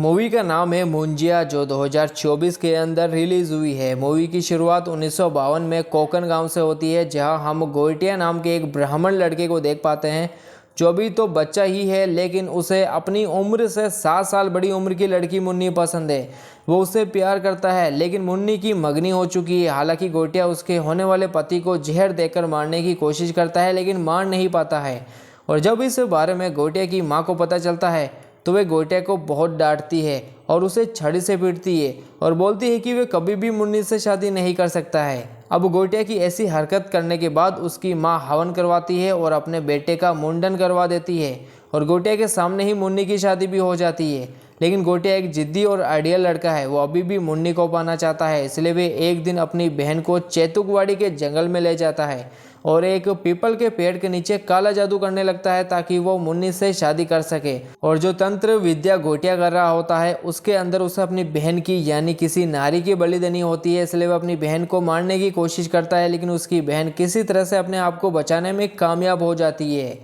Movie का नाम है मुंजिया, जो 2024 के अंदर रिलीज हुई है। मूवी की शुरुआत 1952 में कोकन गांव से होती है, जहां हम गोइटिया नाम के एक ब्राह्मण लड़के को देख पाते हैं, जो अभी तो बच्चा ही है, लेकिन उसे अपनी उम्र से 7 साल बड़ी उम्र की लड़की मुन्नी पसंद है। वो उससे प्यार करता है, लेकिन मुन्नी की मंगनी हो चुकी है। हालांकि गोइटिया उसके होने वाले पति को जहर देकर मारने की कोशिश करता है, लेकिन मार नहीं पाता है। और जब इस बारे में गोइटिया की माँ को पता चलता है, तो वे गोइटिया को बहुत डांटती है और उसे छड़ी से पीटती है और बोलती है कि वे कभी भी मुन्नी से शादी नहीं कर सकता है। अब गोइटिया की ऐसी हरकत करने के बाद उसकी माँ हवन करवाती है और अपने बेटे का मुंडन करवा देती है, और गोइटिया के सामने ही मुन्नी की शादी भी हो जाती है। लेकिन गोइटिया एक जिद्दी और आइडियल लड़का है, वो अभी भी मुन्नी को पाना चाहता है। इसलिए वे एक दिन अपनी बहन को चेतुकवाड़ी के जंगल में ले जाता है और एक पीपल के पेड़ के नीचे काला जादू करने लगता है, ताकि वो मुन्नी से शादी कर सके। और जो तंत्र विद्या गोइटिया कर रहा होता है, उसके अंदर उसे अपनी बहन की यानी किसी नारी की बलि देनी होती है। इसलिए वह अपनी बहन को मारने की कोशिश करता है, लेकिन उसकी बहन किसी तरह से अपने आप को बचाने में कामयाब हो जाती है।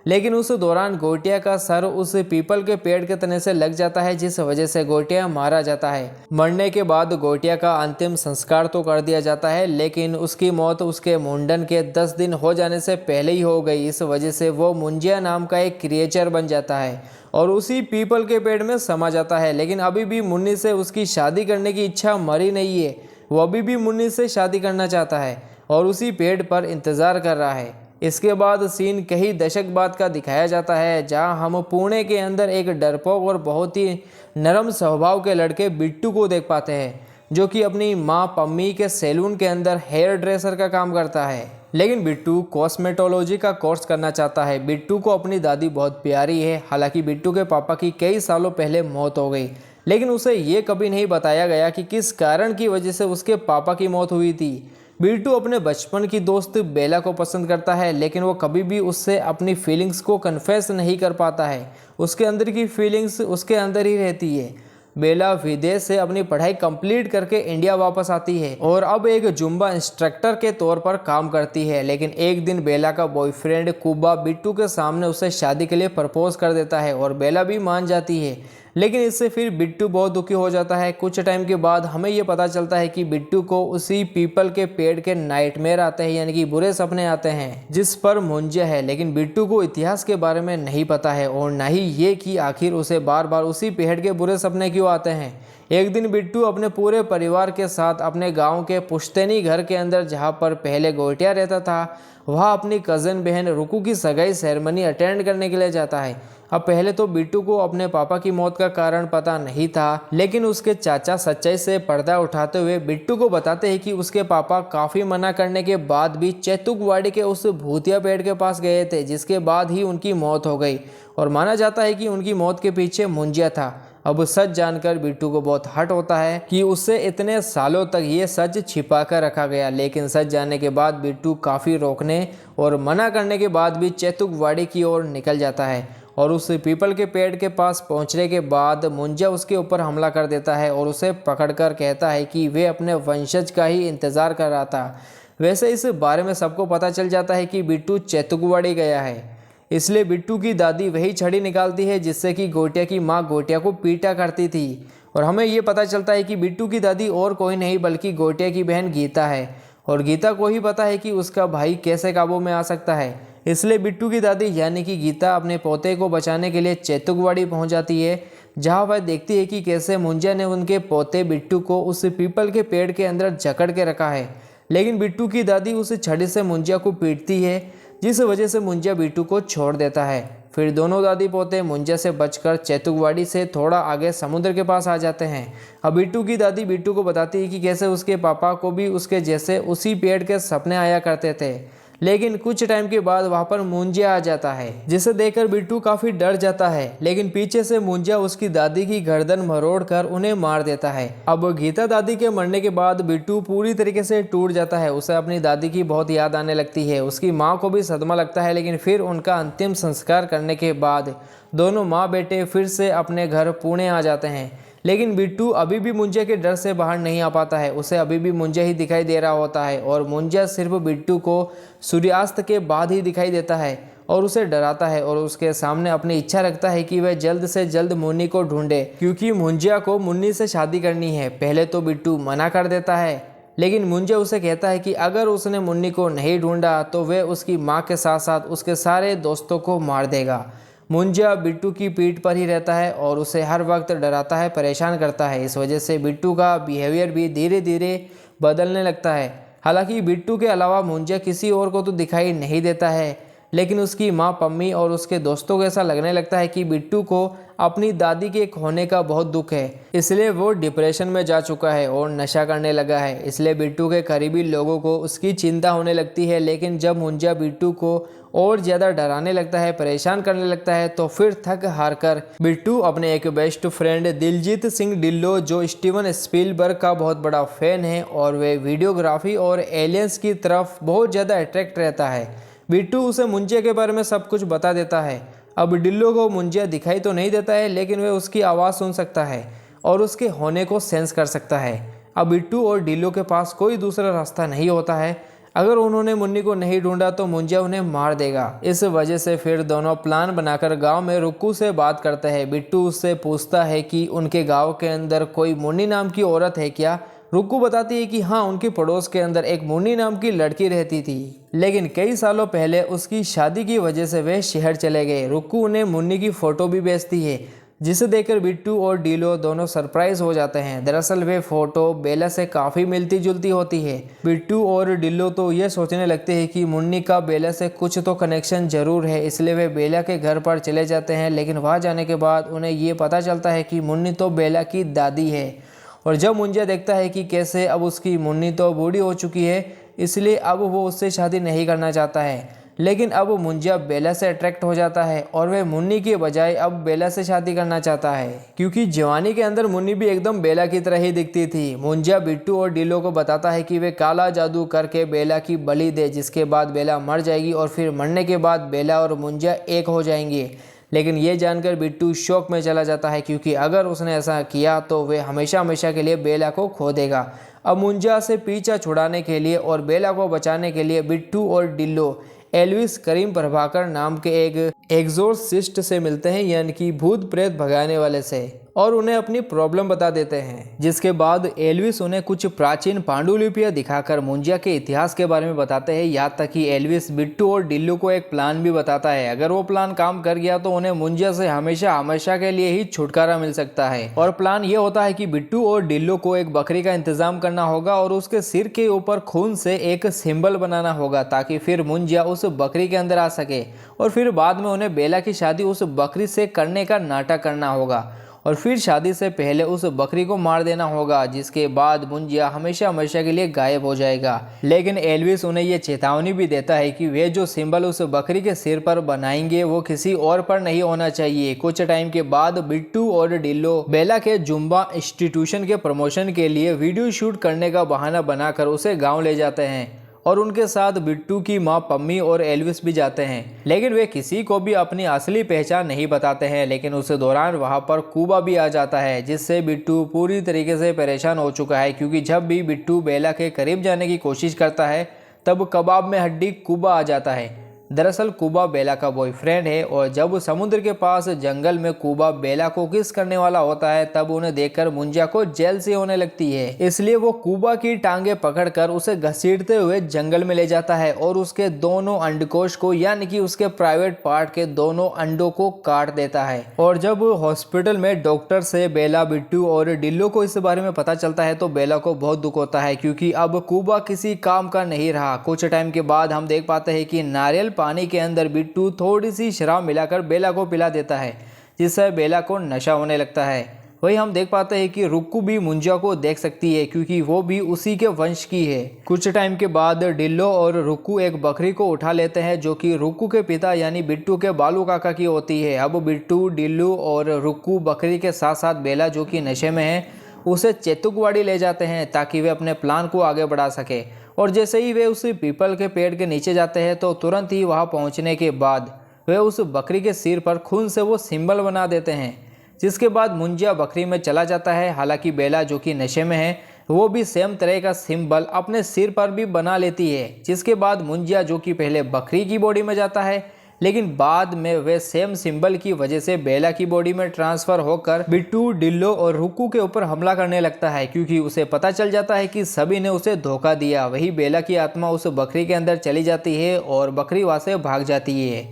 लेकिन उस दौरान गोइटिया का सर उस पीपल के पेड़ के तने से लग जाता है, जिस वजह से गोइटिया मारा जाता है। मरने के बाद गोइटिया का अंतिम संस्कार तो कर दिया जाता है, लेकिन उसकी मौत उसके मुंडन के 10 दिन हो जाने से पहले ही हो गई। इस वजह से वो मुंजिया नाम का एक क्रिएचर बन जाता है और उसी पीपल के पेड़ में समा जाता है। लेकिन अभी भी मुन्नी से उसकी शादी करने की इच्छा मरी नहीं है। वो अभी भी मुन्नी से शादी करना चाहता है और उसी पेड़ पर इंतजार कर रहा है। इसके बाद सीन कई दशक बाद का दिखाया जाता है, जहां हम पुणे के अंदर एक डरपोक और बहुत ही नरम स्वभाव के लड़के बिट्टू को देख पाते हैं, जो कि अपनी माँ पम्मी के सैलून के अंदर हेयर ड्रेसर का काम करता है। लेकिन बिट्टू कॉस्मेटोलॉजी का कोर्स करना चाहता है। बिट्टू को अपनी दादी बहुत प्यारी है। हालांकि बिट्टू के पापा की कई सालों पहले मौत हो गई, लेकिन उसे ये कभी नहीं बताया गया कि किस कारण की वजह से उसके पापा की मौत हुई थी। बिट्टू अपने बचपन की दोस्त बेला को पसंद करता है, लेकिन वो कभी भी उससे अपनी फीलिंग्स को कन्फेस नहीं कर पाता है। उसके अंदर की फीलिंग्स उसके अंदर ही रहती है। बेला विदेश से अपनी पढ़ाई कंप्लीट करके इंडिया वापस आती है और अब एक जुम्बा इंस्ट्रक्टर के तौर पर काम करती है। लेकिन एक दिन बेला का बॉयफ्रेंड कुबा बिट्टू के सामने उसे शादी के लिए प्रपोज कर देता है और बेला भी मान जाती है। लेकिन इससे फिर बिट्टू बहुत दुखी हो जाता है। कुछ टाइम के बाद हमें यह पता चलता है कि बिट्टू को उसी पीपल के पेड़ के नाइटमेयर आते हैं, यानी कि बुरे सपने आते हैं, जिस पर मुंजिया है। लेकिन बिट्टू को इतिहास के बारे में नहीं पता है और न ही ये कि आखिर उसे बार बार उसी पेड़ के बुरे सपने क्यों आते हैं। एक दिन बिट्टू अपने पूरे परिवार के साथ अपने गांव के पुश्तैनी घर के अंदर, जहां पर पहले गोइटिया रहता था, वहां अपनी कज़न बहन रुकू की सगाई सेरेमनी अटेंड करने के लिए जाता है। अब पहले तो बिट्टू को अपने पापा की मौत का कारण पता नहीं था, लेकिन उसके चाचा सच्चाई से पर्दा उठाते हुए बिट्टू को बताते हैं कि उसके पापा काफ़ी मना करने के बाद भी चेतुकवाड़ी के उस भूतिया पेड़ के पास गए थे, जिसके बाद ही उनकी मौत हो गई। और माना जाता है कि उनकी मौत के पीछे मुंजिया था। अब सच जानकर बिट्टू को बहुत हर्ट होता है कि उससे इतने सालों तक ये सच छिपा कर रखा गया। लेकिन सच जानने के बाद बिट्टू काफ़ी रोकने और मना करने के बाद भी चेतुकवाड़ी की ओर निकल जाता है और उस पीपल के पेड़ के पास पहुंचने के बाद मुंजिया उसके ऊपर हमला कर देता है और उसे पकड़कर कहता है कि वे अपने वंशज का ही इंतज़ार कर रहा था। वैसे इस बारे में सबको पता चल जाता है कि बिट्टू चेतुकवाड़ी गया है, इसलिए बिट्टू की दादी वही छड़ी निकालती है जिससे कि गोइटिया की माँ गोइटिया को पीटा करती थी। और हमें ये पता चलता है कि बिट्टू की दादी और कोई नहीं बल्कि गोइटिया की बहन गीता है, और गीता को ही पता है कि उसका भाई कैसे काबू में आ सकता है। इसलिए बिट्टू की दादी यानी कि गीता अपने पोते को बचाने के लिए चेतुकवाड़ी पहुंच जाती है, जहां वह देखती है कि कैसे मुंजिया ने उनके पोते बिट्टू को उस पीपल के पेड़ के अंदर जकड़ के रखा है। लेकिन बिट्टू की दादी उस छड़ी से मुंजिया को पीटती है, जिस वजह से मुंजिया बिट्टू को छोड़ देता है। फिर दोनों दादी पोते मुंजिया से बचकर चेतुकवाड़ी से थोड़ा आगे समुद्र के पास आ जाते हैं। अब बिट्टू की दादी बिट्टू को बताती है कि कैसे उसके पापा को भी उसके जैसे उसी पेड़ के सपने आया करते थे। लेकिन कुछ टाइम के बाद वहां पर मुंजिया आ जाता है, जिसे देखकर बिट्टू काफी डर जाता है। लेकिन पीछे से मुंजिया उसकी दादी की गर्दन मरोड़ कर उन्हें मार देता है। अब गीता दादी के मरने के बाद बिट्टू पूरी तरीके से टूट जाता है। उसे अपनी दादी की बहुत याद आने लगती है। उसकी माँ को भी सदमा लगता है। लेकिन फिर उनका अंतिम संस्कार करने के बाद दोनों माँ बेटे फिर से अपने घर पुणे आ जाते हैं। लेकिन बिट्टू अभी भी मुंजिया के डर से बाहर नहीं आ पाता है। उसे अभी भी मुंजिया ही दिखाई दे रहा होता है और मुंजिया सिर्फ बिट्टू को सूर्यास्त के बाद ही दिखाई देता है। और उसे डराता है और उसके सामने अपनी इच्छा रखता है कि वह जल्द से जल्द मुन्नी को ढूंढे, क्योंकि मुंजिया को मुन्नी से शादी करनी है। पहले तो बिट्टू मना कर देता है, लेकिन मुंजिया उसे कहता है कि अगर उसने मुन्नी को नहीं ढूंढा तो वह उसकी माँ के साथ साथ उसके सारे दोस्तों को मार देगा। मुंजिया बिट्टू की पीठ पर ही रहता है और उसे हर वक्त डराता है, परेशान करता है। इस वजह से बिट्टू का बिहेवियर भी धीरे धीरे बदलने लगता है। हालांकि बिट्टू के अलावा मुंजिया किसी और को तो दिखाई नहीं देता है, लेकिन उसकी माँ पम्मी और उसके दोस्तों को ऐसा लगने लगता है कि बिट्टू को अपनी दादी के खोने का बहुत दुख है, इसलिए वो डिप्रेशन में जा चुका है और नशा करने लगा है। इसलिए बिट्टू के करीबी लोगों को उसकी चिंता होने लगती है। लेकिन जब मुंजिया बिट्टू को और ज़्यादा डराने लगता है, परेशान करने लगता है, तो फिर थक हार कर बिट्टू अपने एक बेस्ट फ्रेंड दिलजीत सिंह ढिल्लों, जो स्टीवन स्पीलबर्ग का बहुत बड़ा फैन है और वे वीडियोग्राफी और एलियंस की तरफ बहुत ज़्यादा अट्रैक्ट रहता है, बिट्टू उसे मुंजिया के बारे में सब कुछ बता देता है। अब ढिल्लों को मुंजिया दिखाई तो नहीं देता है, लेकिन वह उसकी आवाज़ सुन सकता है और उसके होने को सेंस कर सकता है। अब बिट्टू और ढिल्लों के पास कोई दूसरा रास्ता नहीं होता है। अगर उन्होंने मुन्नी को नहीं ढूंढा तो मुंजिया उन्हें मार देगा। इस वजह से फिर दोनों प्लान बनाकर गांव में रुक्कू से बात करते हैं। बिट्टू उससे पूछता है कि उनके गांव के अंदर कोई मुन्नी नाम की औरत है क्या। रुक्कू बताती है कि हाँ, उनके पड़ोस के अंदर एक मुन्नी नाम की लड़की रहती थी, लेकिन कई सालों पहले उसकी शादी की वजह से वे शहर चले गए। रुक्कू उन्हें मुन्नी की फोटो भी भेजती है, जिसे देखकर बिट्टू और ढिल्लों दोनों सरप्राइज हो जाते हैं। दरअसल वे फोटो बेला से काफ़ी मिलती जुलती होती है। बिट्टू और ढिल्लों तो ये सोचने लगते हैं कि मुन्नी का बेला से कुछ तो कनेक्शन जरूर है, इसलिए वे बेला के घर पर चले जाते हैं। लेकिन वहाँ जाने के बाद उन्हें ये पता चलता है कि मुन्नी तो बेला की दादी है। और जब मुंजिया देखता है कि कैसे अब उसकी मुन्नी तो बूढ़ी हो चुकी है, इसलिए अब वो उससे शादी नहीं करना चाहता है। लेकिन अब मुंजिया बेला से अट्रैक्ट हो जाता है और वह मुन्नी के बजाय अब बेला से शादी करना चाहता है, क्योंकि जवानी के अंदर मुन्नी भी एकदम बेला की तरह ही दिखती थी। मुंजिया बिट्टू और ढिल्लों को बताता है कि वे काला जादू करके बेला की बलि दे, जिसके बाद बेला मर जाएगी और फिर मरने के बाद बेला और मुंजिया एक हो जाएंगे। लेकिन ये जानकर बिट्टू शौक में चला जाता है, क्योंकि अगर उसने ऐसा किया तो वे हमेशा हमेशा के लिए बेला को खो देगा। अब मुंजिया से पीछा छुड़ाने के लिए और बेला को बचाने के लिए बिट्टू और ढिल्लों एल्विस करीम प्रभाकर नाम के एक एग्जोर्सिस्ट से मिलते हैं, यानी कि भूत प्रेत भगाने वाले से, और उन्हें अपनी प्रॉब्लम बता देते हैं। जिसके बाद एल्विस उन्हें कुछ प्राचीन पांडुलिपियां दिखाकर मुंजिया के इतिहास के बारे में बताते हैं। यहाँ तक कि एल्विस बिट्टू और ढिल्लों को एक प्लान भी बताता है। अगर वो प्लान काम कर गया तो उन्हें मुंजिया से हमेशा हमेशा के लिए ही छुटकारा मिल सकता है। और प्लान ये होता है कि बिट्टू और ढिल्लों को एक बकरी का इंतजाम करना होगा और उसके सिर के ऊपर खून से एक सिंबल बनाना होगा, ताकि फिर मुंजिया उस बकरी के अंदर आ सके और फिर बाद में उन्हें बेला की शादी उस बकरी से करने का नाटक करना होगा और फिर शादी से पहले उस बकरी को मार देना होगा, जिसके बाद मुंजिया हमेशा हमेशा के लिए गायब हो जाएगा। लेकिन एल्विस उन्हें यह चेतावनी भी देता है कि वे जो सिंबल उस बकरी के सिर पर बनाएंगे वो किसी और पर नहीं होना चाहिए। कुछ टाइम के बाद बिट्टू और ढिल्लों बेला के जुम्बा इंस्टीट्यूशन के प्रमोशन के लिए वीडियो शूट करने का बहाना बनाकर उसे गाँव ले जाते हैं और उनके साथ बिट्टू की माँ पम्मी और एल्विस भी जाते हैं। लेकिन वे किसी को भी अपनी असली पहचान नहीं बताते हैं। लेकिन उस दौरान वहां पर कूबा भी आ जाता है, जिससे बिट्टू पूरी तरीके से परेशान हो चुका है, क्योंकि जब भी बिट्टू बेला के करीब जाने की कोशिश करता है तब कबाब में हड्डी कूबा आ जाता है। दरअसल कूबा बेला का बॉयफ्रेंड है और जब समुद्र के पास जंगल में कूबा बेला को किस करने वाला होता है तब उन्हें देखकर मुंजिया को जेल से होने लगती है। इसलिए वो कूबा की टांगे पकड़कर उसे घसीटते हुए जंगल में ले जाता है और उसके दोनों अंडकोश को, यानी कि उसके प्राइवेट पार्ट के दोनों अंडों को काट देता है। और जब हॉस्पिटल में डॉक्टर से बेला, बिट्टू और ढिल्लों को इस बारे में पता चलता है तो बेला को बहुत दुख होता है, क्योंकि अब कूबा किसी काम का नहीं रहा। कुछ टाइम के बाद हम देख पाते हैं कि नारियल पानी के अंदर बिट्टू थोड़ी सी शराब मिलाकर बेला को पिला देता है, जिससे बेला को नशा होने लगता है। वही हम देख पाते हैं कि रुक्कू भी मुंजिया को देख सकती है, क्योंकि वो भी उसी के वंश की है। कुछ टाइम के बाद ढिल्लों और रुक्कू एक बकरी को उठा लेते हैं, जो कि रुक्कू के पिता यानी बिट्टू के बालू काका की होती है। अब बिट्टू, ढिल्लू और रुक्कू बकरी के साथ साथ बेला, जो कि नशे में है, उसे चेतुकवाड़ी ले जाते हैं ताकि वे अपने प्लान को आगे बढ़ा सके। और जैसे ही वे उस पीपल के पेड़ के नीचे जाते हैं तो तुरंत ही वहां पहुंचने के बाद वे उस बकरी के सिर पर खून से वो सिंबल बना देते हैं, जिसके बाद मुंजिया बकरी में चला जाता है। हालांकि बेला, जो कि नशे में है, वो भी सेम तरह का सिंबल अपने सिर पर भी बना लेती है। जिसके बाद मुंजिया, जो कि पहले बकरी की बॉडी में जाता है लेकिन बाद में वे सेम सिंबल की वजह से बेला की बॉडी में ट्रांसफर होकर बिट्टू, डिल्लो और रुक्कू के ऊपर हमला करने लगता है, क्योंकि उसे पता चल जाता है कि सभी ने उसे धोखा दिया। वही बेला की आत्मा उस बकरी के अंदर चली जाती है और बकरी वहां से भाग जाती है।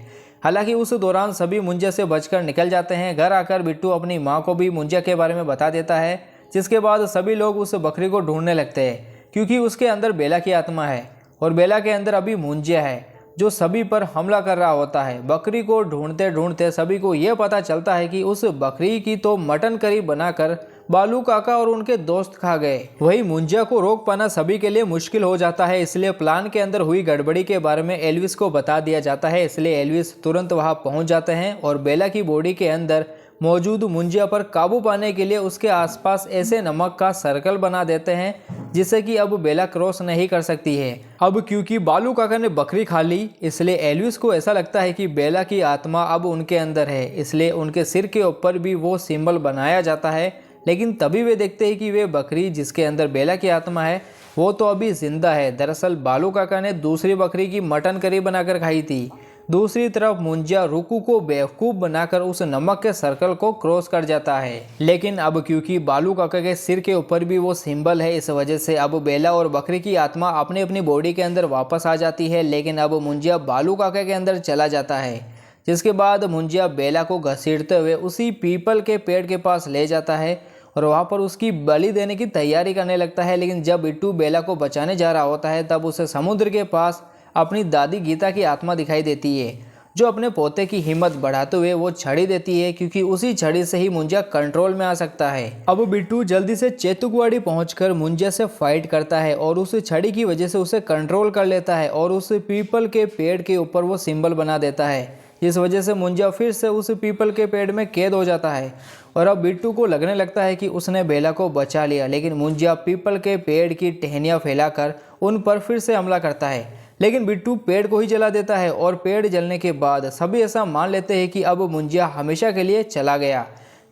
हालांकि उस दौरान सभी मुंजिया से बचकर निकल जाते हैं। घर आकर बिट्टू अपनी माँ को भी मुंजिया के बारे में बता देता है, जिसके बाद सभी लोग उस बकरी को ढूंढने लगते हैं, क्योंकि उसके अंदर बेला की आत्मा है और बेला के अंदर अभी मुंजिया है जो सभी पर हमला कर रहा होता है। बकरी को ढूंढते ढूंढते सभी को यह पता चलता है कि उस बकरी की तो मटन करी बनाकर बालू काका और उनके दोस्त खा गए। वही मुंजिया को रोक पाना सभी के लिए मुश्किल हो जाता है, इसलिए प्लान के अंदर हुई गड़बड़ी के बारे में एल्विस को बता दिया जाता है। इसलिए एल्विस तुरंत वहां पहुंच जाते हैं और बेला की बॉडी के अंदर मौजूद मुंजिया पर काबू पाने के लिए उसके आसपास ऐसे नमक का सर्कल बना देते हैं जिससे कि अब बेला क्रॉस नहीं कर सकती है। अब क्योंकि बालू काका ने बकरी खा ली, इसलिए एल्विस को ऐसा लगता है कि बेला की आत्मा अब उनके अंदर है, इसलिए उनके सिर के ऊपर भी वो सिंबल बनाया जाता है। लेकिन तभी वे देखते हैं कि वे बकरी जिसके अंदर बेला की आत्मा है वो तो अभी जिंदा है। दरअसल बालू काका ने दूसरी बकरी की मटन करी बनाकर खाई थी। दूसरी तरफ मुंजिया रुक्कू को बेवकूफ़ बनाकर उस नमक के सर्कल को क्रॉस कर जाता है। लेकिन अब क्योंकि बालू काका के सिर के ऊपर भी वो सिंबल है, इस वजह से अब बेला और बकरी की आत्मा अपनी अपनी बॉडी के अंदर वापस आ जाती है। लेकिन अब मुंजिया बालू काका के अंदर चला जाता है, जिसके बाद मुंजिया बेला को घसीटते हुए उसी पीपल के पेड़ के पास ले जाता है और वहाँ पर उसकी बलि देने की तैयारी करने लगता है। लेकिन जब बिट्टू बेला को बचाने जा रहा होता है तब उसे समुद्र के पास अपनी दादी गीता की आत्मा दिखाई देती है, जो अपने पोते की हिम्मत बढ़ाते हुए वो छड़ी देती है, क्योंकि उसी छड़ी से ही मुंजिया कंट्रोल में आ सकता है। अब बिट्टू जल्दी से चेतुकवाड़ी पहुंचकर मुंजिया से फाइट करता है और उस छड़ी की वजह से उसे कंट्रोल कर लेता है और उस पीपल के पेड़ के ऊपर वो सिंबल बना देता है, जिस वजह से मुंजिया फिर से उस पीपल के पेड़ में कैद हो जाता है। और अब बिट्टू को लगने लगता है कि उसने बेला को बचा लिया, लेकिन मुंजिया पीपल के पेड़ की टहनियाँ फैलाकर उन पर फिर से हमला करता है। लेकिन बिट्टू पेड़ को ही जला देता है और पेड़ जलने के बाद सभी ऐसा मान लेते हैं कि अब मुंजिया हमेशा के लिए चला गया।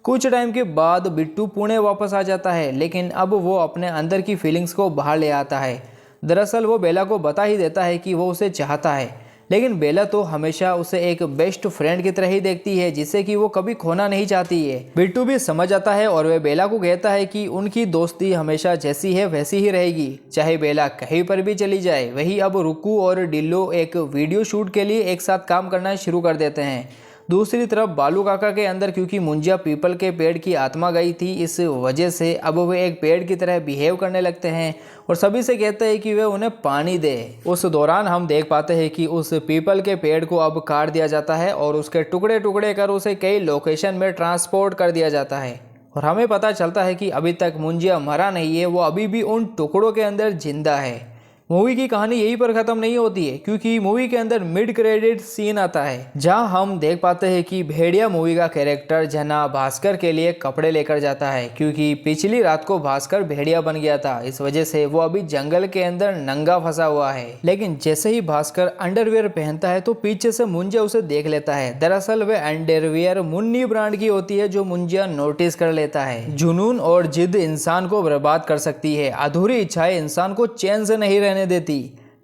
कुछ टाइम के बाद बिट्टू पुणे वापस आ जाता है, लेकिन अब वो अपने अंदर की फीलिंग्स को बाहर ले आता है। दरअसल वो बेला को बता ही देता है कि वो उसे चाहता है, लेकिन बेला तो हमेशा उसे एक बेस्ट फ्रेंड की तरह ही देखती है, जिसे कि वो कभी खोना नहीं चाहती है। बिट्टू भी समझ आता है और वह बेला को कहता है कि उनकी दोस्ती हमेशा जैसी है वैसी ही रहेगी, चाहे बेला कहीं पर भी चली जाए। वही अब रुक्कू और डिल्लो एक वीडियो शूट के लिए एक साथ काम करना शुरू कर देते हैं। दूसरी तरफ बालू काका के अंदर क्योंकि मुंजिया पीपल के पेड़ की आत्मा गई थी, इस वजह से अब वे एक पेड़ की तरह बिहेव करने लगते हैं और सभी से कहते हैं कि वे उन्हें पानी दे। उस दौरान हम देख पाते हैं कि उस पीपल के पेड़ को अब काट दिया जाता है और उसके टुकड़े टुकड़े कर उसे कई लोकेशन में ट्रांसपोर्ट कर दिया जाता है और हमें पता चलता है कि अभी तक मुंजिया मरा नहीं है, वो अभी भी उन टुकड़ों के अंदर जिंदा है। मूवी की कहानी यहीं पर ख़त्म नहीं होती है, क्योंकि मूवी के अंदर मिड क्रेडिट सीन आता है जहां हम देख पाते हैं कि भेड़िया मूवी का कैरेक्टर जना भास्कर के लिए कपड़े लेकर जाता है, क्योंकि पिछली रात को भास्कर भेड़िया बन गया था। इस वजह से वो अभी जंगल के अंदर नंगा फंसा हुआ है। लेकिन जैसे ही भास्कर अंडरवियर पहनता है तो पीछे से मुंजिया उसे देख लेता है। दरअसल वे अंडरवियर मुन्नी ब्रांड की होती है, जो मुंजिया नोटिस कर लेता है। जुनून और जिद इंसान को बर्बाद कर सकती है, अधूरी इच्छाएं इंसान को चैन से नहीं रहने देती,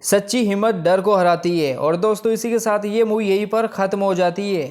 सच्ची हिम्मत डर को हराती है। और दोस्तों, इसी के साथ ये मूवी यहीं पर खत्म हो जाती है।